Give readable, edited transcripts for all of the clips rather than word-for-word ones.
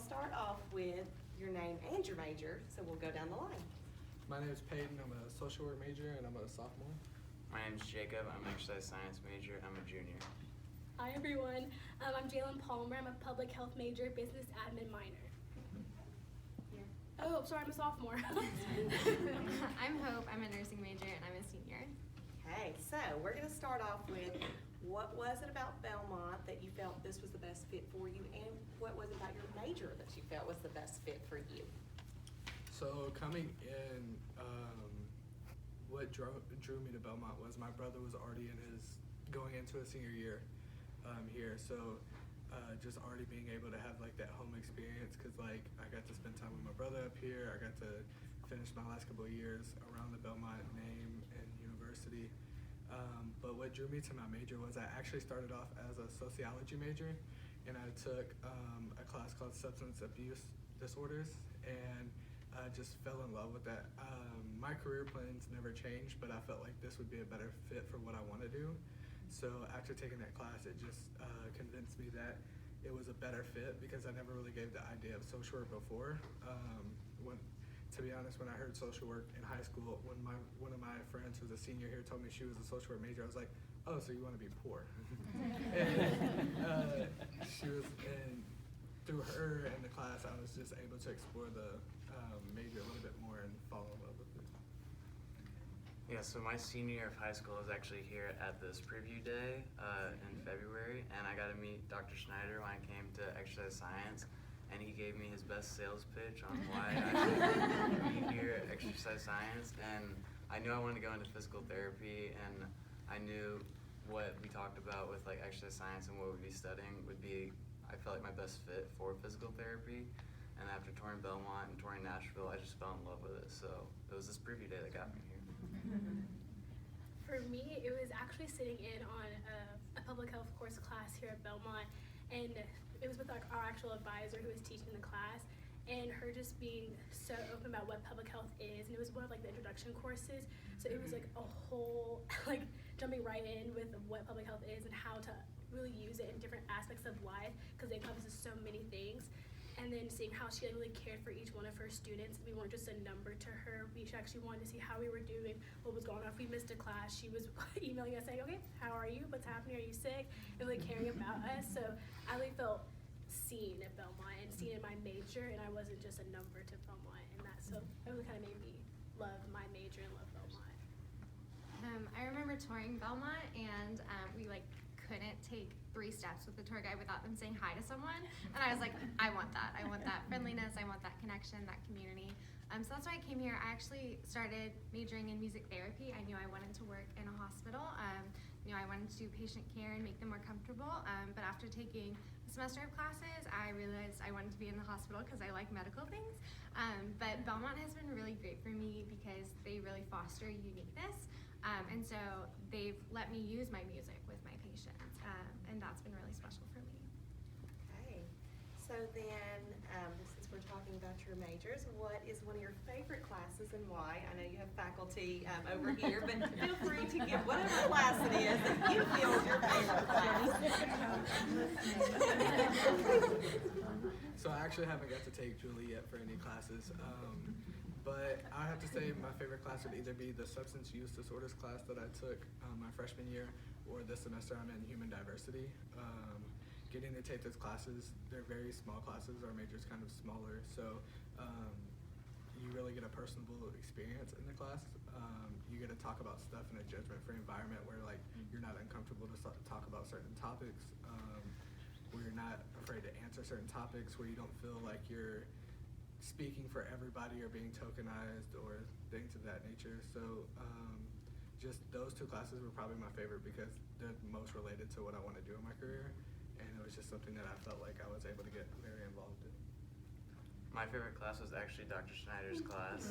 start off with your name and your major, so we'll go down the line. My name is Peyton. I'm a social work major and I'm a sophomore. My name is Jacob. I'm an exercise science major. I'm a junior. Hi everyone, I'm Jalen Palmer. I'm a public health major, business admin minor. Oh, sorry, I'm a sophomore. I'm Hope. I'm a nursing major and I'm a senior. Okay, so we're going to start off with what was it about Belmont that you felt this was the best fit for you, and what was it about your major that you felt was the best fit for you? So coming in, what drew me to Belmont was my brother was already going into his senior year here. So just already being able to have like that home experience, because like I got to spend time with my brother up here. I got to finish my last couple of years around the Belmont name and university. But what drew me to my major was I actually started off as a sociology major, and I took a class called substance abuse disorders, and I just fell in love with that. My career plans never changed, but I felt like this would be a better fit for what I want to do. So after taking that class, it just convinced me that it was a better fit, because I never really gave the idea of social work before. To be honest, when I heard social work in high school, when one of my friends who's a senior here told me she was a social work major, I was like, oh, so you want to be poor. And through her and the class, I was just able to explore the major a little bit more and fall in love with it. Yeah, so my senior year of high school was actually here at this preview day in February, and I got to meet Dr. Schneider when I came to exercise science, and he gave me his best sales pitch on why I should be here at exercise science. And I knew I wanted to go into physical therapy, and I knew what we talked about with like exercise science and what we'd be studying would be, I felt like my best fit for physical therapy. And after touring Belmont and touring Nashville, I just fell in love with it. So it was this preview day that got me here. For me, it was actually sitting in on a public health course class here at Belmont, and it was with like our actual advisor who was teaching the class, and her just being so open about what public health is, and it was one of like the introduction courses, so it was like a whole like jumping right in with what public health is and how to really use it in different aspects of life, because it encompasses so many things. And then seeing how she really cared for each one of her students. We weren't just a number to her. We actually wanted to see how we were doing, what was going on. If we missed a class, she was emailing us saying, okay, how are you? What's happening? Are you sick? And really caring about us. So I really felt seen at Belmont and seen in my major, and I wasn't just a number to Belmont. And that, so it really kind of made me love my major and love Belmont. I remember touring Belmont, and we couldn't take 3 steps with the tour guide without them saying hi to someone, and I was like, I want that friendliness, I want that connection, that community. So that's why I came here. I actually started majoring in music therapy. I knew I wanted to work in a hospital. I wanted to do patient care and make them more comfortable, but after taking a semester of classes, I realized I wanted to be in the hospital because I like medical things. But Belmont has been really great for me because they really foster uniqueness. And so they've let me use my music with my patients, and that's been really special for me. Okay, so then since we're talking about your majors, what is one of your favorite classes and why? I know you have faculty over here, but feel free to give whatever class it is that you feel is your favorite class. So I actually haven't got to take Julie yet for any classes. But I have to say my favorite class would either be the substance use disorders class that I took my freshman year, or this semester I'm in human diversity. Getting to take those classes, they're very small classes. Our major's kind of smaller, so you really get a personable experience in the class. You get to talk about stuff in a judgment-free environment where like you're not uncomfortable to talk about certain topics, where you're not afraid to answer certain topics, where you don't feel like you're speaking for everybody or being tokenized or things of that nature. So just those 2 classes were probably my favorite because they're most related to what I want to do in my career, and it was just something that I felt like I was able to get very involved in. My favorite class was actually Dr. Schneider's class.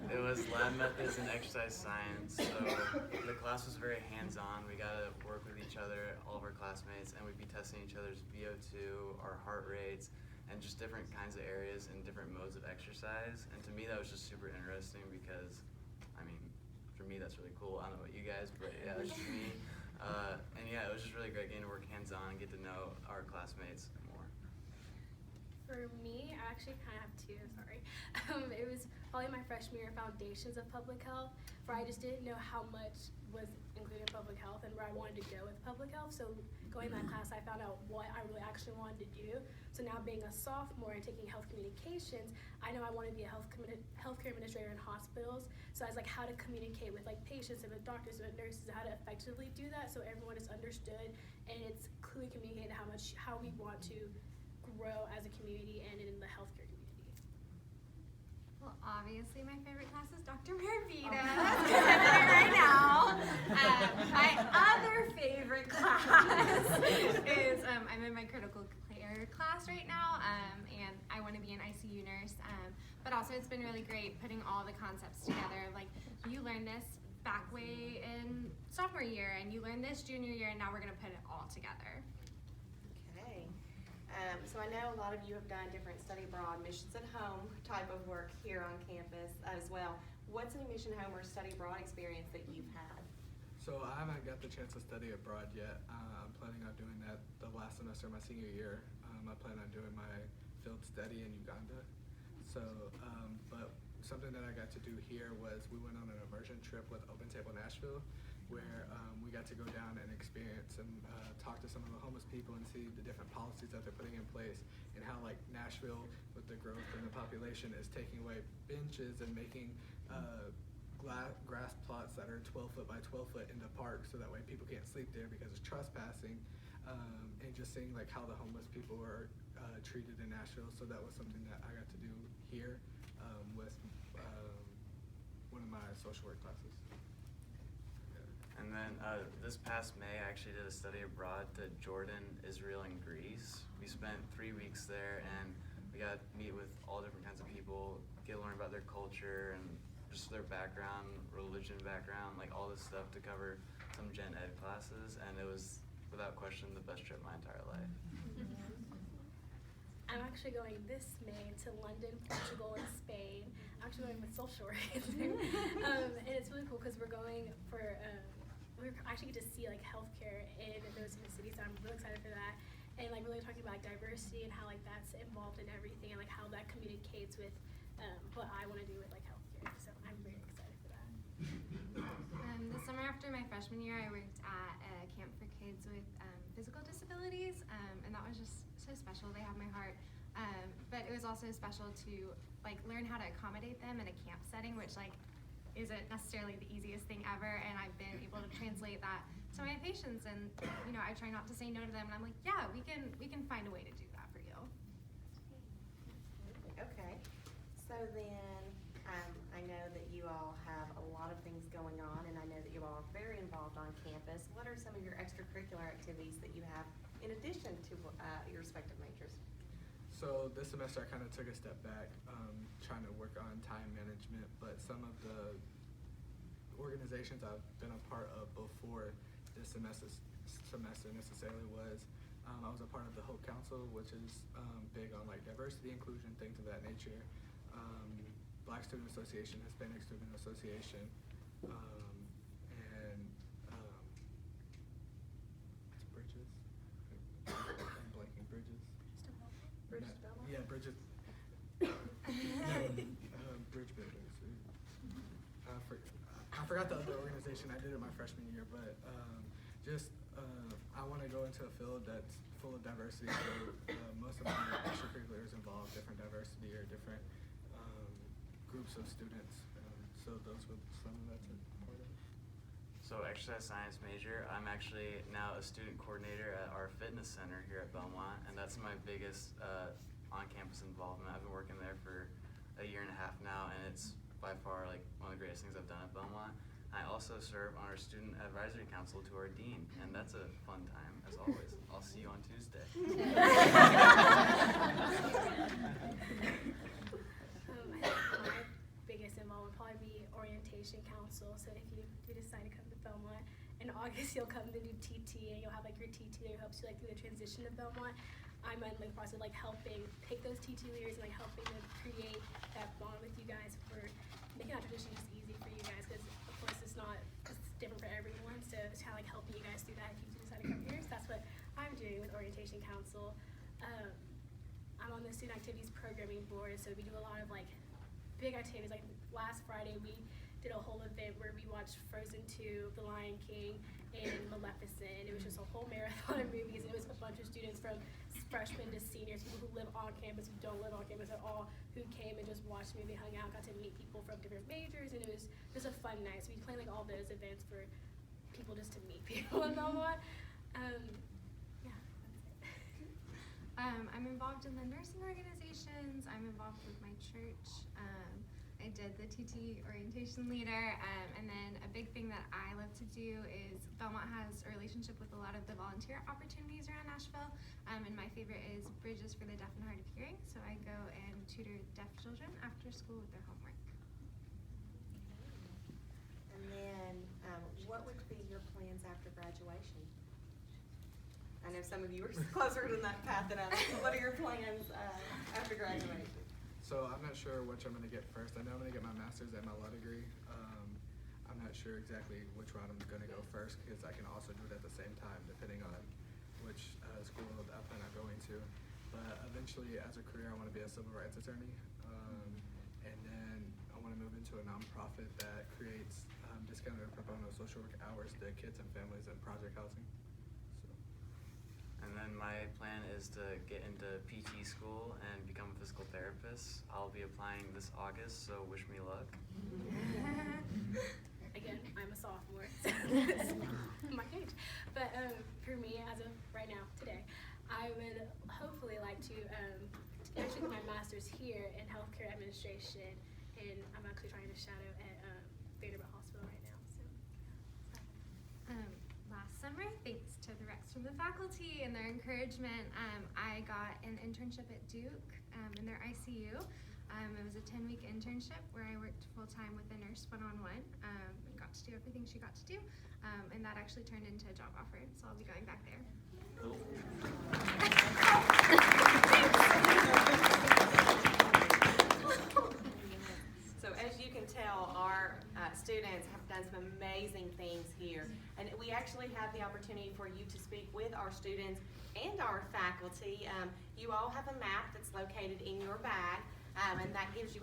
It was lab methods and exercise science. So the class was very hands-on. We got to work with each other, all of our classmates, and we'd be testing each other's VO2, our heart rates, and just different kinds of areas and different modes of exercise. And to me, that was just super interesting because, I mean, for me, that's really cool. I don't know about you guys, but yeah, that's just me. And yeah, it was just really great getting to work hands-on and get to know our classmates more. For me, I actually kind of have two, sorry. It was probably my freshman year, Foundations of Public Health, where I just didn't know how much was included in public health and where I wanted to go with public health. So going to that class, I found out what I really actually wanted to do. So now being a sophomore and taking health communications, I know I want to be a healthcare administrator in hospitals. So I was like how to communicate with like patients and with doctors and with nurses, how to effectively do that so everyone is understood and it's clearly communicated how we want to grow as a community and in the healthcare community. Well, obviously my favorite class is Dr. Marvita, because I'm in it right now. My other favorite class is, I'm in my critical care class right now, and I want to be an ICU nurse. But also it's been really great putting all the concepts together. Like, you learn this back way in sophomore year, and you learn this junior year, and now we're going to put it all together. Okay. So I know a lot of you have done different study abroad, missions at home type of work here on campus as well. What's a mission home or study abroad experience that you've had? So I haven't got the chance to study abroad yet. I'm planning on doing that the last semester of my senior year. I plan on doing my field study in Uganda. So, but something that I got to do here was we went on an immersion trip with Open Table Nashville, where we got to go down and experience and talk to some of the homeless people and see the different policies that they're putting in place and how like Nashville with the growth in the population is taking away benches and making grass plots that are 12 foot by 12 foot into parks so that way people can't sleep there because it's trespassing, and just seeing like how the homeless people are treated in Nashville. So that was something that I got to do here with one of my social work classes. And then this past May, I actually did a study abroad to Jordan, Israel, and Greece. We spent 3 weeks there, and we got to meet with all different kinds of people, get to learn about their culture and just their background, religion background, like all this stuff to cover some gen ed classes, and it was, without question, the best trip of my entire life. I'm actually going this May to London, Portugal, and Spain. I'm actually going with social work. And it's really cool because we're going for, we actually get to see like healthcare in those two cities, so I'm really excited for that. And like really talking about like diversity and how like that's involved in everything and like how that communicates with what I want to do with like healthcare. So I'm very excited for that. The summer after my freshman year, I worked at a camp for kids with physical disabilities, and that was just so special. They have my heart. But it was also special to like learn how to accommodate them in a camp setting, which like isn't necessarily the easiest thing ever. And I've been able to translate that to my patients, and you know, I try not to say no to them. And I'm like, yeah, we can find a way to do that for you. Okay. So then, I know that you all have a lot of things going on, and I know that you all are very involved on campus. What are some of your extracurricular activities that you have in addition to your respective majors? So this semester I kind of took a step back, trying to work on time management, but some of the organizations I've been a part of before this semester necessarily was, I was a part of the Hope Council, which is big on like diversity, inclusion, things of that nature. Black Student Association, Hispanic Student Association, and it's Bridges. I'm blanking. Bridges. Bridges Belmont? Yeah, Bridges. Bridge Builders. I forgot the other organization. I did it my freshman year, but I want to go into a field that's full of diversity. So most of my extracurriculars involve different diversity or different groups of students. So those were some of that's a part of it. So exercise science major, I'm actually now a student coordinator at our fitness center here at Belmont, and that's my biggest on-campus involvement. I've been working there for a year and a half now, and it's by far like one of the greatest things I've done at Belmont. I also serve on our student advisory council to our dean, and that's a fun time as always. I'll see you on Tuesday. My biggest involvement would probably be orientation council. So if you do decide to come to Belmont in August, you'll come to do TT, and you'll have like your TT that helps you like through the transition to Belmont. I'm in the process of like helping pick those TT leaders and like helping them create that bond with you guys for making that transition just easy for you guys, because of course it's different for everyone, so it's kind of like helping you guys through that if you decide to come here. So that's what I'm doing with Orientation Council. I'm on the Student Activities Programming Board, so we do a lot of like big activities. Like last Friday, we did a whole event where we watched Frozen 2, The Lion King, and Maleficent. It was just a whole marathon of movies, and it was a bunch of students from freshmen to seniors, people who live on campus, who don't live on campus at all, who came and just watched the movie, hung out, got to meet people from different majors, and it was just a fun night. So we planned like all those events for people just to meet people in Belmont. Yeah, that's it. I'm involved in the nursing organizations. I'm involved with my church. I did the TT orientation leader, and then a big thing that I love to do is Belmont has a relationship with a lot of the volunteer opportunities around Nashville, and my favorite is Bridges for the Deaf and Hard of Hearing. So I go and tutor deaf children after school with their homework. And then, what would be your plans after graduation? I know some of you are closer to that path than others. What are your plans after graduation? So I'm not sure which I'm going to get first. I know I'm going to get my master's and my law degree. I'm not sure exactly which route I'm going to go first because I can also do it at the same time depending on which school I plan on going to. But eventually, as a career, I want to be a civil rights attorney. And then I want to move into a nonprofit that creates discounted or pro bono social work hours to kids and families in project housing. And then my plan is to get into PT school and become a physical therapist. I'll be applying this August, so wish me luck. Again, I'm a sophomore, so it's my age. But for me, as of right now, today, I would hopefully like to actually get my master's here in healthcare administration, and I'm actually trying to shadow at Vanderbilt Hospital right now. So. Last summer, thanks to the recs from the faculty and their encouragement, I got an internship at Duke in their ICU. It was a 10-week internship where I worked full-time with a nurse one-on-one and got to do everything she got to do, and that actually turned into a job offer, so I'll be going back there. So as you can tell, our students have done some amazing things here. And we actually have the opportunity for you to speak with our students and our faculty. You all have a map that's located in your bag, and that gives you